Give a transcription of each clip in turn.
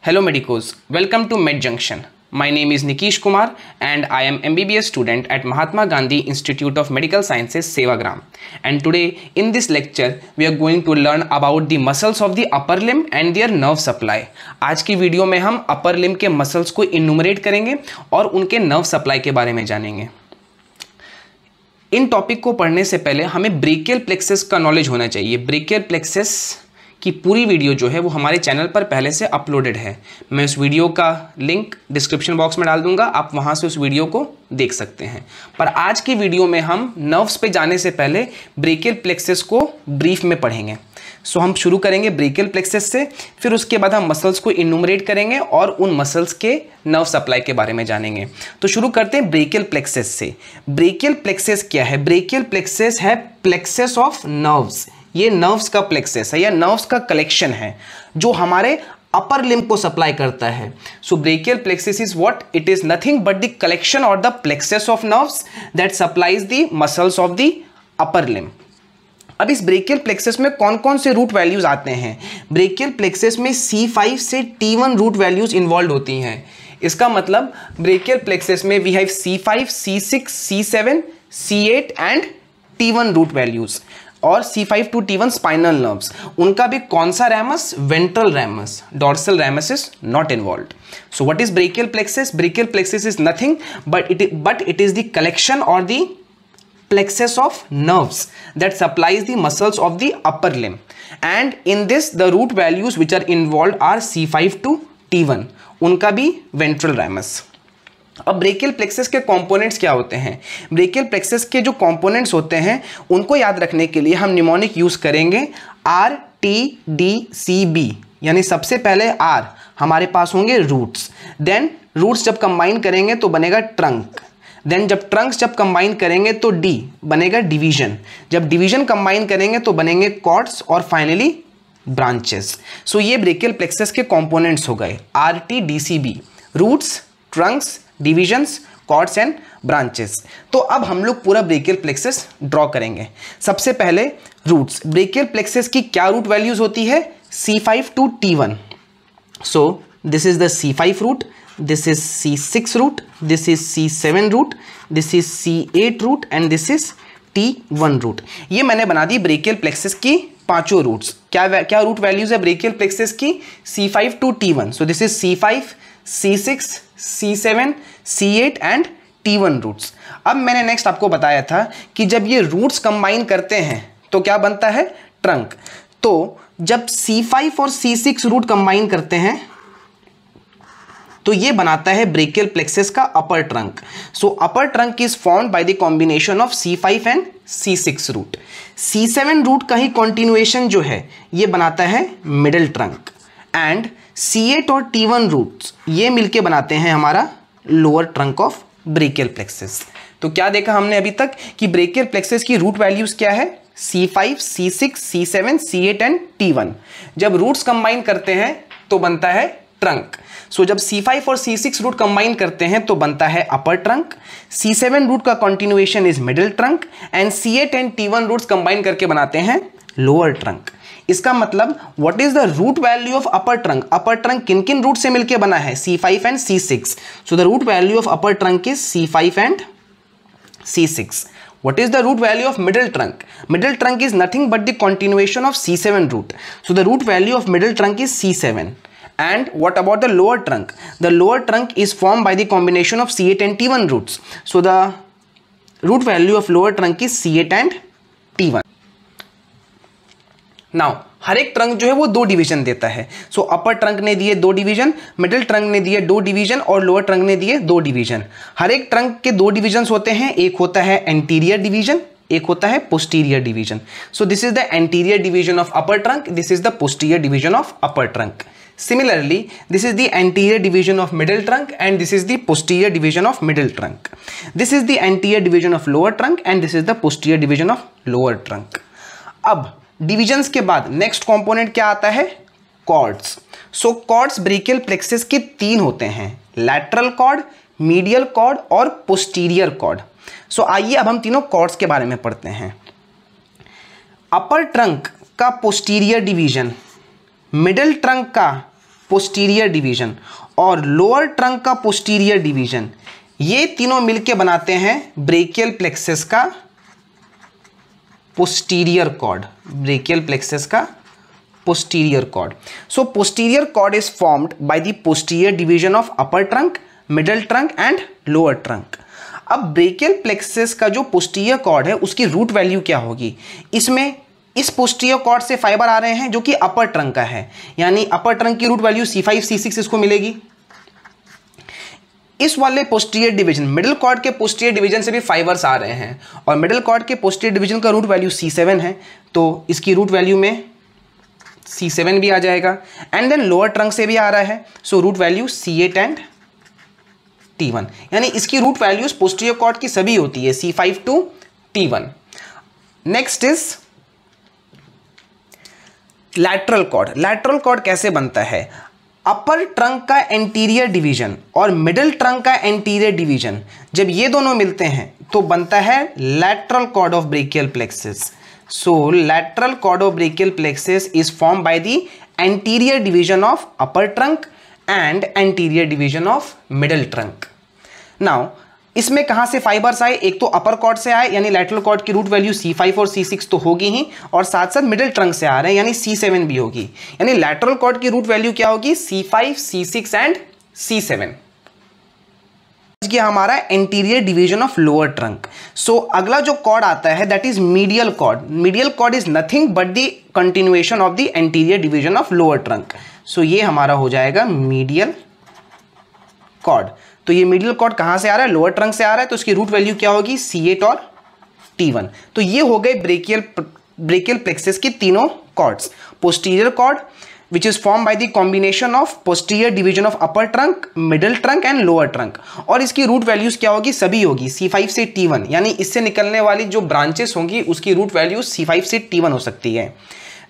Hello medicos, welcome to Med Junction. My name is Nikish Kumar and I am MBBS student at Mahatma Gandhi Institute of Medical Sciences, Sevagram. And today in this lecture we are going to learn about the muscles of the upper limb and their nerve supply. आज की video में हम upper limb के muscles को enumerate करेंगे और उनके nerve supply के बारे में जानेंगे। इन टॉपिक को पढ़ने से पहले हमें ब्रेकियल प्लेक्सस का नॉलेज होना चाहिए। ब्रेकियल प्लेक्सस की पूरी वीडियो जो है वो हमारे चैनल पर पहले से अपलोडेड है। मैं उस वीडियो का लिंक डिस्क्रिप्शन बॉक्स में डाल दूंगा, आप वहां से उस वीडियो को देख सकते हैं। पर आज की वीडियो में हम नर्व्स पे जाने से पहले ब्रेकियल प्लेक्सस को ब्रीफ में पढ़ेंगे। सो हम शुरू करेंगे ब्रेकियल प्लेक्सस से, फिर उसके बाद हम मसल्स को इन्यूमरेट करेंगे और उन मसल्स के नर्व सप्लाई के बारे में जानेंगे। तो शुरू करते हैं ब्रेकियल प्लेक्सस से। ब्रेकियल प्लेक्सस क्या है? ब्रेकियल प्लेक्सस है प्लेक्सस ऑफ नर्व्स। ये नर्व्स का प्लेक्सस है या नर्व्स का कलेक्शन है जो हमारे अपर लिम्ब को सप्लाई करता है। So brachial plexus is what? It is nothing but the collection और the plexus of nerves that supplies the muscles of the upper limb. अब इस ब्रेकियल प्लेक्सस में कौन कौन से रूट वैल्यूज आते हैं? ब्रेकियल प्लेक्सस में C5 से T1 रूट वैल्यूज इन्वॉल्व होती हैं। इसका मतलब ब्रेकियल प्लेक्सस में we have C5, C6, C7, C8 and T1 root values और C5 to T1 spinal nerves. उनका भी कौन सा ramus? Ventral ramus. Dorsal ramus is not involved. So what is brachial plexus? Brachial plexus is nothing but it is the collection or the plexus of nerves that supplies the muscles of the upper limb, and in this the root values which are involved are C5 to T1, उनका भी ventral ramus। अब brachial plexus के components क्या होते हैं? Brachial plexus के जो components होते हैं उनको याद रखने के लिए हम निमोनिक यूज करेंगे RTDCB। यानी सबसे पहले R हमारे पास होंगे रूट्स, देन रूट्स जब कंबाइन करेंगे तो बनेगा ट्रंक, देन जब ट्रंक्स जब कंबाइन करेंगे तो D बनेगा डिवीजन, जब डिवीजन कंबाइन करेंगे तो बनेंगे कॉर्ड्स और फाइनली ब्रांचेस। सो ये ब्रेकियल प्लेक्सस के कंपोनेंट्स हो गए RTDCB, roots, trunks, divisions, cords and branches. तो अब हम लोग पूरा ब्रेकियल प्लेक्सस ड्रॉ करेंगे। सबसे पहले रूट्स। ब्रेकियल प्लेक्सस की क्या रूट वैल्यूज होती है? C5 to T1। So this is the C5 root, this is C6 root, this is C7 root, this is C8 root and this is T1 root। ये मैंने बना दी brachial plexus की पांचों roots. क्या root values है brachial plexus की? C5 to T1। So this is C5, C6, C7, C8 and T1 roots. अब मैंने नेक्स्ट आपको बताया था कि जब ये रूट्स कंबाइन करते हैं तो क्या बनता है? ट्रंक। तो जब C5 और C6 रूट कंबाइन करते हैं तो ये बनाता है ब्रेकियल प्लेक्सस का upper trunk. So upper trunk is formed by the combination of C5 and C6 root. C7 root का ही कंटिन्यूएशन जो है ये बनाता है मिडिल ट्रंक, एंड C8 और T1 रूट्स ये मिलके बनाते हैं हमारा lower trunk of brachial plexus. तो क्या देखा हमने अभी तक कि ब्रेकियल प्लेक्सस की रूट वैल्यूज क्या है? C5, C6, C7, C8 and T1। जब रूट्स कंबाइन करते हैं तो बनता है ट्रंक। सो जब C5 और C6 रूट कंबाइन करते हैं तो बनता है अपर ट्रंक, C7 रूट का continuation is middle trunk and C8 and T1 roots combine करके बनाते हैं लोअर ट्रंक। इसका मतलब what is the root value of upper trunk? Upper trunk किन किन रूट से मिलकर बना है? C5 and C6। So the root value of upper trunk is C5 and C6। What is the root value of middle trunk? Middle trunk is nothing but the continuation of C7 root. So the root value of middle trunk is C7. And what about the lower trunk? The lower trunk is formed by the combination of C8 and T1 roots. So the root value of lower trunk is C8 and T1. Now हर एक trunk जो है वो दो division देता है। सो upper trunk ने दिए दो डिवीजन, मिडिल ट्रंक ने दिए दो डिवीजन और लोअर ट्रंक ने दिए दो डिवीजन। हर एक ट्रंक के दो डिविजन्स होते हैं, एक होता है एंटीरियर डिवीजन, एक होता है posterior division. So this is the anterior division of upper trunk, this is the posterior division of upper trunk. Similarly, this is the anterior division of middle trunk and this is the posterior division of middle trunk. This is the anterior division of lower trunk and this is the posterior division of lower trunk. अब divisions के बाद next component क्या आता है? Chords. सो chords brachial plexus के तीन होते हैं, लैटरल कॉर्ड, मीडियल कॉर्ड और पोस्टीरियर कॉर्ड। सो आइए अब हम तीनों कॉर्ड्स के बारे में पढ़ते हैं। अपर ट्रंक का पोस्टीरियर डिवीजन, मिडिल ट्रंक का पोस्टीरियर डिवीजन और लोअर ट्रंक का पोस्टीरियर डिवीजन, ये तीनों मिलके बनाते हैं ब्रेकियल प्लेक्सस का पोस्टीरियर कॉर्ड, ब्रेकियल प्लेक्सस का posterior cord. So posterior cord is formed by the posterior division of upper trunk, middle trunk and lower trunk. अब ब्रेकियल प्लेक्सस का जो पोस्टीरियर कॉर्ड है उसकी रूट वैल्यू क्या होगी? इसमें इस पोस्टीरियर कॉर्ड से फाइबर आ रहे हैं जो कि अपर ट्रंक का है, यानी अपर ट्रंक की रूट वैल्यू C5 C6 इसको मिलेगी। इस वाले पोस्टीरियर डिवीजन, मिडिल कॉर्ड के पोस्टीरियर डिवीजन से भी फाइबर्स आ रहे हैं और मिडिल कॉर्ड के पोस्टीरियर डिवीजन का रूट वैल्यू C7 है, तो इसकी रूट वैल्यू में C7 भी आ जाएगा। एंड देन लोअर ट्रंक से भी आ रहा है, so root value C8 and T1, यानी इसकी रूट वैल्यूज पोस्टीरियर कॉर्ड की सभी होती है C5 to T1। Next is lateral cord. Lateral cord कैसे बनता है? अपर ट्रंक का एंटीरियर डिवीजन और मिडिल ट्रंक का एंटीरियर डिवीजन जब ये दोनों मिलते हैं तो बनता है lateral cord of brachial plexus. So lateral cord of brachial plexus is formed by the anterior division of upper trunk and anterior division of middle trunk. Now इसमें कहाँ से फाइबर्स आए? एक तो अपर कॉर्ड से आए, यानी लैटरल कॉर्ड की रूट वैल्यू C5 और C6 तो होगी ही, और साथ साथ मिडिल ट्रंक से आ रहे हैं यानी C7 भी होगी, यानी लैटरल कॉर्ड की रूट वैल्यू क्या होगी? C5, C6 and C7। कि हमारा anterior division of lower trunk. So अगला जो कॉर्ड आता है that is medial cord. Medial cord is nothing but the continuation of the anterior division of lower trunk. So ये हमारा हो जाएगा मीडियल कॉर्ड। तो ये मीडियल कॉर्ड कहां से आ रहा है? लोअर ट्रंक से आ रहा है, तो इसकी रूट वैल्यू क्या होगी? C8 और T1। तो ये हो गए ब्रेकियल प्लेक्सस की तीनों cords. Posterior cord which is formed by the combination of posterior division of upper trunk, middle trunk and lower trunk, और इसकी रूट वैल्यूज क्या होगी? सभी होगी C5 से T1, यानी इससे निकलने वाली जो ब्रांचेस होंगी उसकी रूट वैल्यू C5 से T1 हो सकती है।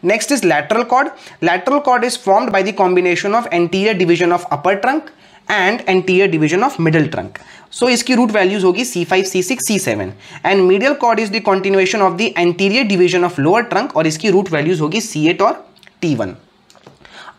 Next is lateral cord. Lateral cord is formed by the combination of anterior division of upper trunk and anterior division of middle trunk. So इसकी रूट वैल्यूज होगी C5, C6, C7 and medial cord is the continuation of the anterior division of lower trunk और इसकी root values होगी C8 और T1।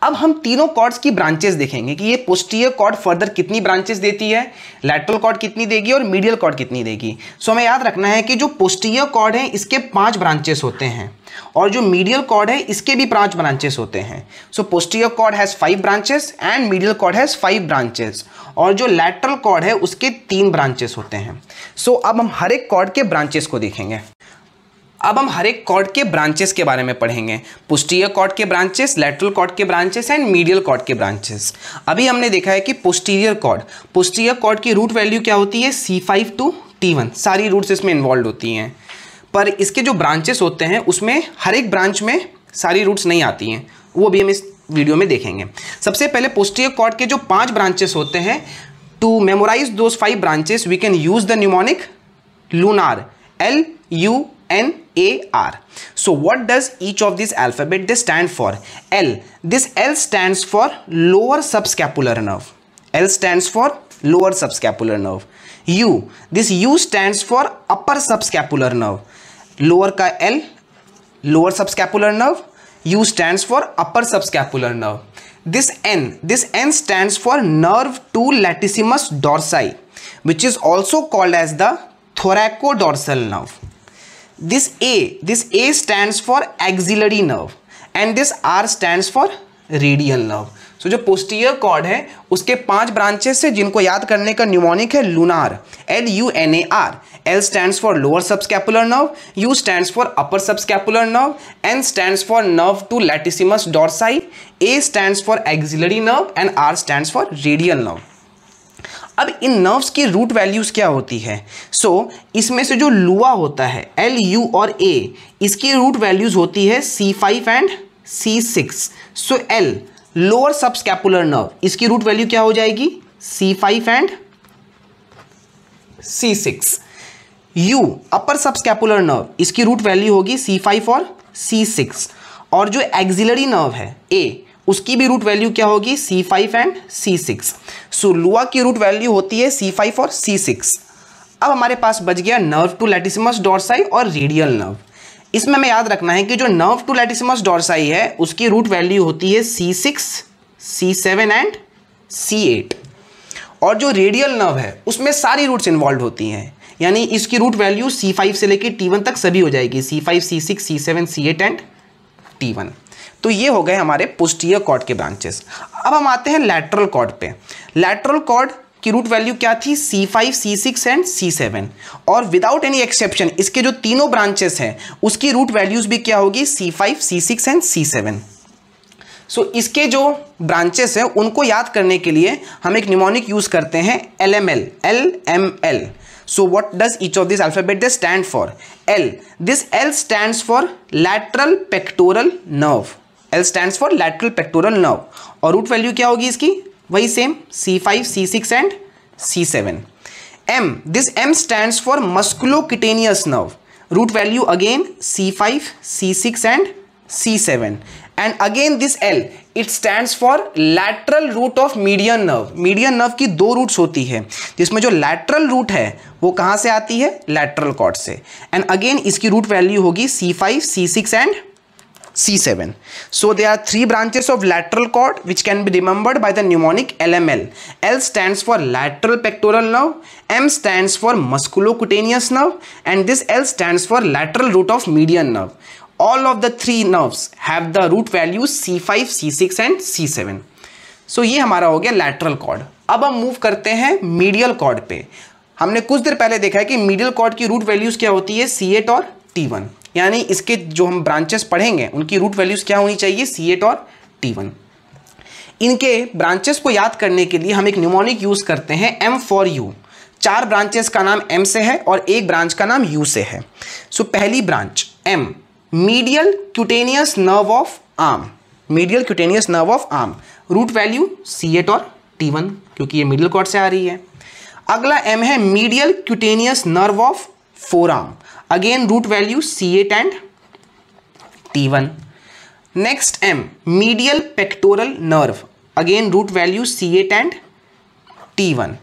अब हम तीनों chords की ब्रांचेस देखेंगे कि ये पोस्टीरियर कॉर्ड फर्दर कितनी ब्रांचेस देती है, लैटरल कॉर्ड कितनी देगी और मीडियल कॉर्ड कितनी देगी। सो हमें याद रखना है कि जो पोस्टीरियर कॉर्ड है इसके 5 ब्रांचेस होते हैं और जो मीडियल कॉर्ड है इसके भी 5 ब्रांचेस होते हैं। So posterior cord has 5 branches and medial cord has 5 branches, और जो लैटरल कॉर्ड है उसके 3 ब्रांचेस होते हैं। सो अब हम हर एक कॉर्ड के ब्रांचेस को देखेंगे। अब हम हर एक कॉर्ड के ब्रांचेस के बारे में पढ़ेंगे, पोस्टीरियर कॉर्ड के ब्रांचेस, लैटरल कॉर्ड के ब्रांचेस एंड मीडियल कॉर्ड के ब्रांचेस। अभी हमने देखा है कि पोस्टीरियर कॉर्ड की रूट वैल्यू क्या होती है? C5 टू T1, सारी रूट्स इसमें इन्वॉल्व होती हैं, पर इसके जो ब्रांचेस होते हैं उसमें हर एक ब्रांच में सारी रूट्स नहीं आती हैं, वो भी हम इस वीडियो में देखेंगे। सबसे पहले पोस्टीरियर कॉर्ड के जो 5 ब्रांचेस होते हैं, to memorise those 5 branches we can use the mnemonic LUNAR, LUNAR. So what does each of these alphabet they stand for? L. This L stands for lower subscapular nerve. L stands for lower subscapular nerve. U. This U stands for upper subscapular nerve. Lower का L, lower subscapular nerve. U stands for upper subscapular nerve. This N stands for nerve to latissimus dorsi, which is also called as the thoracodorsal nerve. This A stands for axillary nerve and this R stands for radial nerve. So जो posterior cord है उसके 5 branches है जिनको याद करने का mnemonic है LUNAR, LUNAR. L stands for lower subscapular nerve, U stands for upper subscapular nerve, N stands for nerve to latissimus dorsi, A stands for axillary nerve and R stands for radial nerve. अब इन nerves की root values क्या होती है? इसमें से जो लुआ होता है LU और A, इसकी रूट वैल्यूज होती है C5 and C6। L lower subscapular nerve, इसकी रूट वैल्यू क्या हो जाएगी? C5 and C6। U upper subscapular nerve, इसकी रूट वैल्यू होगी C5 और C6, और जो एक्सिलरी नर्व है A, उसकी भी रूट वैल्यू क्या होगी? C5 and C6। सो लुआ की रूट वैल्यू होती है C5 और C6। अब हमारे पास बच गया नर्व टू लैटिसिमस डोर्साई और रेडियल नर्व। इसमें हमें याद रखना है कि जो नर्व टू लैटिसिमस डोर्साई है उसकी रूट वैल्यू होती है C6, C7 एंड C8। और जो रेडियल नर्व है उसमें सारी रूट्स इन्वॉल्व होती हैं, यानी इसकी रूट वैल्यू C5 से लेकर T1 तक सभी हो जाएगी, C5, C6, C7, C8 and T1। तो ये हो गए हमारे पोस्टीरियर कॉर्ड के ब्रांचेस। अब हम आते हैं लैटरल कॉर्ड पे। लैटरल कॉर्ड की रूट वैल्यू क्या थी? C5, C6 and C7। और विदाउट एनी एक्सेप्शन इसके जो तीनों ब्रांचेस हैं उसकी रूट वैल्यूज भी क्या होगी? C5, C6 and C7। सो इसके जो ब्रांचेस हैं उनको याद करने के लिए हम एक निमोनिक यूज करते हैं LML, LML। So what does each of these alphabet they stand for? L. This L stands for lateral pectoral nerve. L stands for lateral pectoral nerve. और रूट वैल्यू क्या होगी इसकी? वही same C5, C6 and C7. M. This M stands for musculocutaneous nerve. Root value again C5, C6 and C7. And again this L, it stands for lateral root of median nerve. Median nerve की दो roots होती है, जिसमें जो lateral root है वो कहाँ से आती है? lateral cord से। And again इसकी रूट वैल्यू होगी C5, C6 and C7. So there are three branches of lateral cord which can be remembered by the mnemonic LML. L stands for lateral pectoral nerve, M stands for musculocutaneous nerve, and this L stands for lateral root of median nerve. All of the three nerves have the root values C5, C6 and C7. So ये हमारा हो गया lateral cord। अब हम move करते हैं medial cord पे। हमने कुछ देर पहले देखा है कि medial cord की रूट वैल्यूज क्या होती है? C8 और T1। यानी इसके जो हम ब्रांचेस पढ़ेंगे उनकी रूट वैल्यूज क्या होनी चाहिए? C8 और T1। इनके ब्रांचेस को याद करने के लिए हम एक न्यूमोनिक यूज करते हैं M for U। चार ब्रांचेस का नाम M से है और एक ब्रांच का नाम U से है। सो पहली branch M, medial cutaneous nerve of arm. Medial cutaneous nerve of arm, root value C8 और T1 क्योंकि ये मिडिल कॉर्ड से आ रही है। अगला M है medial cutaneous nerve of forearm, again root value C8 and T1। Next M, medial pectoral nerve, again root value C8 and T1।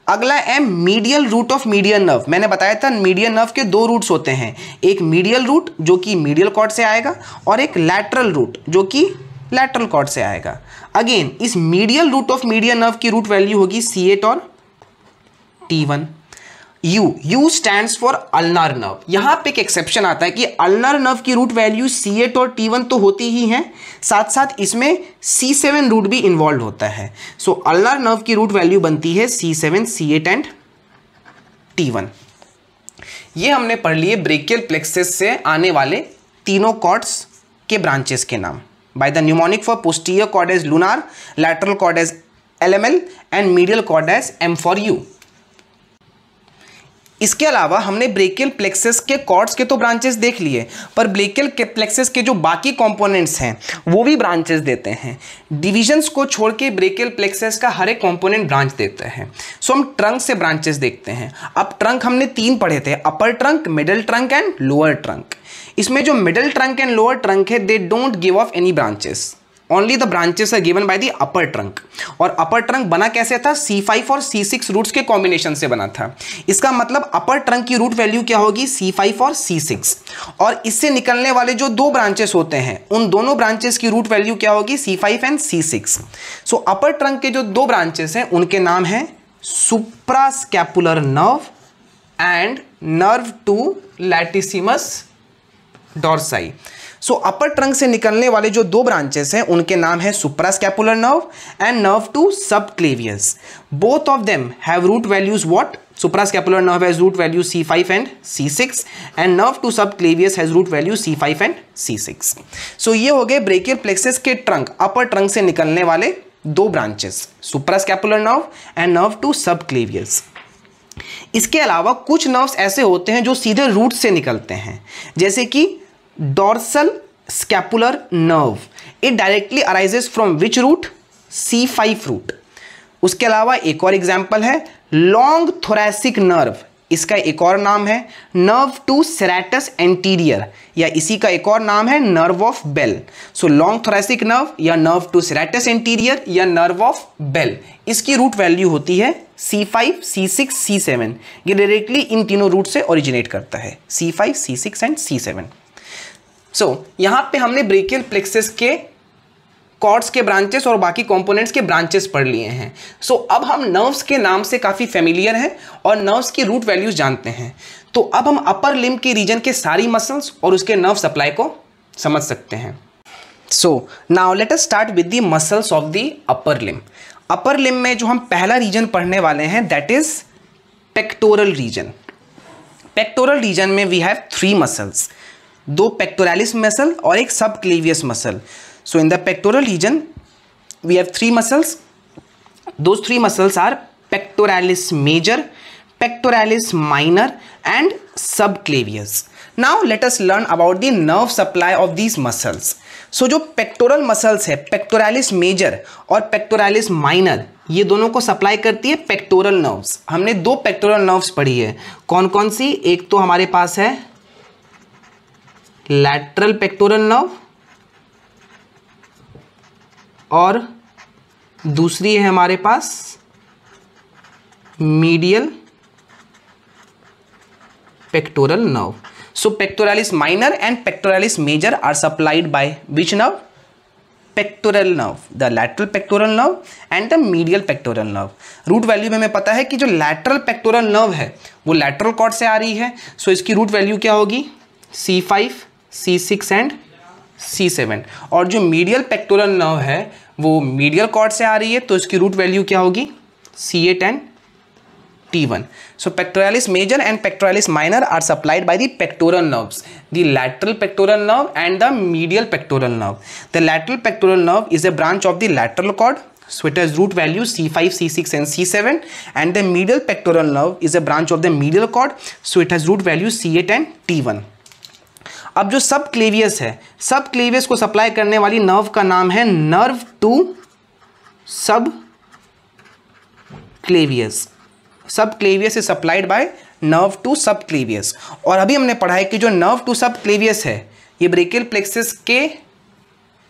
अगला M, medial root of median nerve. मैंने बताया था मीडियन नर्व के दो roots होते हैं, एक medial root जो कि मीडियल कॉर्ड से आएगा और एक लैटरल रूट जो कि लैटरल कॉर्ड से आएगा। अगेन इस medial root of median nerve की रूट वैल्यू होगी C8 और T1। U stands for ulnar nerve. यहां पे एक एक्सेप्शन आता है कि अल्नर नर्व की रूट वैल्यू C8 और T1 तो होती ही हैं, साथ साथ इसमें C7 रूट भी इन्वॉल्व होता है। सो अल्नर नर्व की रूट वैल्यू बनती है C7, C8 एंड T1। ये हमने पढ़ लिए ब्रेकियल प्लेक्सस से आने वाले तीनों कॉर्ड्स के ब्रांचेस के नाम। By the mnemonic for posterior cord as lunar, lateral cord as LML and medial cord as M for U। इसके अलावा हमने ब्रेकियल प्लेक्सस के कॉर्ड्स के तो ब्रांचेस देख लिए, पर ब्रेकियल प्लेक्सस के जो बाकी कंपोनेंट्स हैं वो भी ब्रांचेस देते हैं। डिविजन्स को छोड़ के ब्रेकियल प्लेक्सस का हर एक कंपोनेंट ब्रांच देता है। सो हम ट्रंक से ब्रांचेस देखते हैं। अब ट्रंक हमने तीन पढ़े थे, upper trunk, middle trunk and lower trunk. इसमें जो middle trunk and lower trunk है they don't give off any branches, only the branches are given by the upper trunk. और अपर ट्रंक बना कैसे था? C5 और C6 रूट्स के combination से बना था। इसका मतलब अपर ट्रंक की रूट वैल्यू क्या होगी? C5 और C6। और इससे निकलने वाले जो दो ब्रांचेस होते हैं उन दोनों ब्रांचेस की रूट वैल्यू क्या होगी? C5 and C6। So upper trunk के जो दो ब्रांचेस हैं उनके नाम है suprascapular nerve and nerve to latissimus dorsi. So upper trunk से निकलने वाले जो दो ब्रांचेस हैं उनके नाम है suprascapular nerve and nerve to subclavius. Both of them have root values what? Suprascapular nerve has root value C5 and C6 and nerve to subclavius has root value C5 and C6। सो ये हो गए brachial plexus के trunk, upper trunk से निकलने वाले दो branches, suprascapular nerve and nerve to subclavius. इसके अलावा कुछ नर्व्स ऐसे होते हैं जो सीधे रूट से निकलते हैं, जैसे कि dorsal scapular nerve. It directly arises from which root? C5 root. उसके अलावा एक और एग्जांपल है लॉन्ग थोरैसिक नर्व। इसका एक और नाम है नर्व टू सेरेटस एंटीरियर, या इसी का एक और नाम है nerve of Bell. So long thoracic nerve या नर्व टू सेरेटस एंटीरियर या नर्व ऑफ बेल, इसकी रूट वैल्यू होती है C5, C6, C7। ये डायरेक्टली इन तीनों रूट से ओरिजिनेट करता है, C5, C6 एंड C7। सो यहां पे हमने ब्रेकियल प्लेक्सस के कॉर्ड्स के ब्रांचेस और बाकी कंपोनेंट्स के ब्रांचेस पढ़ लिए हैं। सो अब हम नर्व्स के नाम से काफ़ी फेमिलियर हैं और नर्व्स की रूट वैल्यूज जानते हैं। तो अब हम अपर लिम्ब के रीजन के सारी मसल्स और उसके नर्व सप्लाई को समझ सकते हैं। So now let us start with the muscles of the upper limb. Upper limb में जो हम पहला रीजन पढ़ने वाले हैं that is pectoral region. Pectoral region में we have 3 muscles, 2 pectoralis muscle और एक subclavius muscle. So in the pectoral region we have 3 muscles. Those 3 muscles are pectoralis major, pectoralis minor and subclavius. Now let us learn about the nerve supply of these muscles. So जो pectoral muscles है, pectoralis major और pectoralis minor, ये दोनों को supply करती है pectoral nerves. हमने 2 pectoral nerves पढ़ी है, कौन कौन सी? एक तो हमारे पास है लैटरल पेक्टोरल नर्व और दूसरी है हमारे पास medial pectoral nerve. So pectoralis minor and pectoralis major are supplied by which nerve? Pectoral nerve, the lateral pectoral nerve and the medial pectoral nerve. Root value में हमें पता है कि जो lateral pectoral nerve है वो lateral cord से आ रही है। सो इसकी रूट वैल्यू क्या होगी? C5, C6 and C7। और जो medial pectoral nerve है वो medial cord से आ रही है, तो इसकी रूट वैल्यू क्या होगी? C8 and T1. So pectoralis major and pectoralis minor are supplied by the pectoral nerves, the lateral pectoral nerve and the medial pectoral nerve. The lateral pectoral nerve is a branch of the lateral cord, so it has root values C5, C6 and C7, and the medial pectoral nerve is a branch of the medial cord, so it has root values C8 and T1. अब जो सब Clavius है, सब Clavius को supply करने वाली nerve का नाम है nerve to subclavius. Subclavius is supplied by nerve to subclavius. और अभी हमने पढ़ा है कि जो नर्व टू सब क्लेवियस है ये ब्रेकियल प्लेक्सस के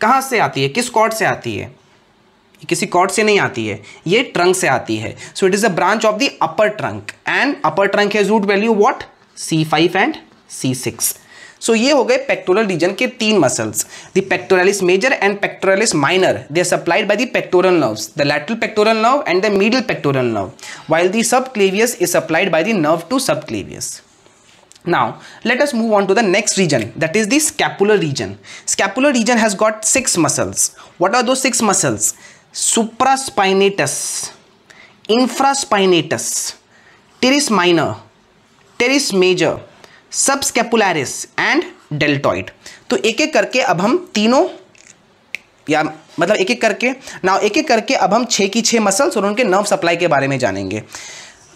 कहाँ से आती है, किस कॉर्ड से आती है? ये किसी कॉर्ड से नहीं आती है, ये ट्रंक से आती है। So it is a branch of the upper trunk and upper trunk has root value what? C5 and C6। सो ये हो गए पेक्टोरल रीजन के 3 muscles, the pectoralis major and pectoralis minor. They are supplied by the pectoral nerves, the lateral pectoral nerve and the medial pectoral nerve, while the subclavius is supplied by the nerve to subclavius. Now let us move on to the next region, that is the scapular region. Scapular region has got 6 muscles. What are those 6 muscles? Supraspinatus, infraspinatus, teres minor, teres major, subscapularis and deltoid. तो एक एक करके अब हम तीनों, या मतलब एक एक करके अब हम 6 की 6 मसल्स और उनके नर्व सप्लाई के बारे में जानेंगे।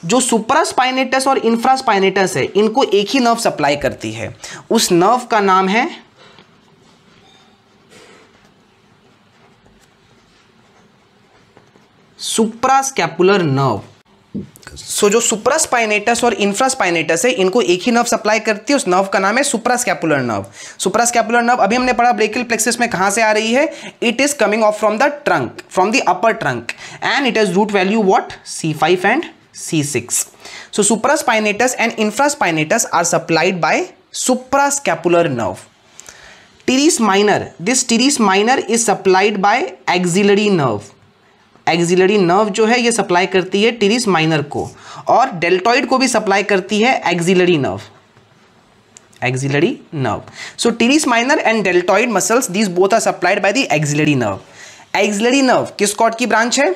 जो सुप्रास्पाइनेटस और इंफ्रास्पाइनेटस है इनको एक ही नर्व सप्लाई करती है, उस नर्व का नाम है सुप्रास्कैपुलर नर्व। सो जो सुप्रास्पाइनेटस और इंफ्रास्पाइनेटस है इनको एक ही नर्व सप्लाई करती है, उस नर्व का नाम है सुप्रास्कैपुलर नर्व। सुप्रास्कैपुलर नर्व अभी हमने पढ़ा ब्रेकियल प्लेक्सस में कहां से आ रही है? It is coming off from the trunk, from the upper trunk and it has root value what? C5 and C6। So supraspinatus and infraspinatus are supplied by suprascapular nerve. teres minor, this teres minor is supplied by axillary nerve। Axillary nerve जो है ये supply करती है teres minor को, और deltoid को भी supply करती है axillary nerve. So teres minor and deltoid muscles these both are supplied by the axillary nerve. Axillary nerve किस कॉर्ड की ब्रांच है?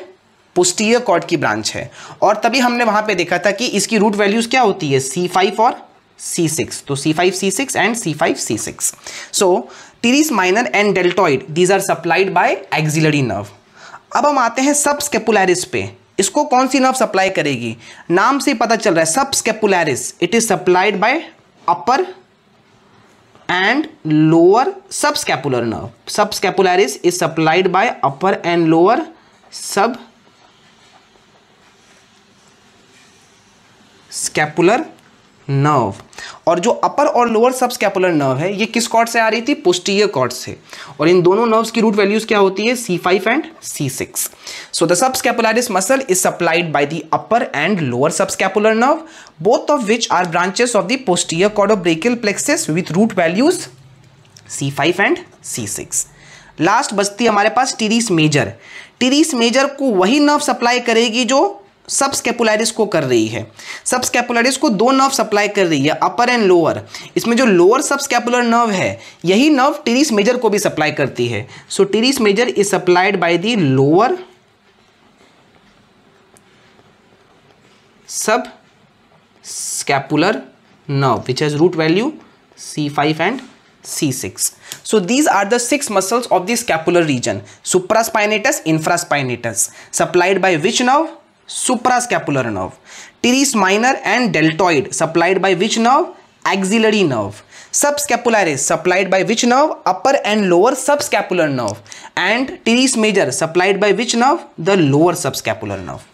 पोस्टीरियर कॉर्ड की ब्रांच है। और तभी हमने वहां पे देखा था कि इसकी रूट वैल्यूज क्या होती है? C5 और C6। तो C5 C6 and C5 C6। So teres minor and deltoid these are supplied by axillary nerve. अब हम आते हैं सबस्कैपुलरिस पे। इसको कौन सी नर्व सप्लाई करेगी? नाम से पता चल रहा है subscapularis, it is supplied bye upper and lower subscapular nerve. Subscapularis is supplied bye upper and lower सब स्कैपुलर नर्व। और जो अपर और लोअर सब स्कैपुलर नर्व है ये किस कॉर्ड से आ रही थी? पोस्टीरियर कॉर्ड से। और इन दोनों नर्व्स की रूट वैल्यूज क्या होती है? C5 and C6। So the subscapularis muscle is supplied by the upper and lower subscapular nerve, both of which are branches of the posterior cord of brachial plexus with root values C5 and C6। Last बचती है हमारे पास teres major. Teres major को वही nerve supply करेगी जो सब scapularis को कर रही है। सब स्कैपुलरिस को दो नर्व सप्लाई कर रही है, अपर एंड लोअर। इसमें जो लोअर सब स्कैपुलर नर्व है यही नर्व टीरिस मेजर को भी सप्लाई करती है। So teres major is supplied by the lower सब scapular nerve which has root value C5 and C6. So these are the 6 muscles of the scapular region. Supraspinatus, infraspinatus. Supplied by which nerve? Suprascapular nerve. Teres minor and deltoid. Supplied by which nerve? Axillary nerve. Subscapularis supplied by which nerve? Upper and lower subscapular nerve. And teres major supplied by which nerve? The lower subscapular nerve.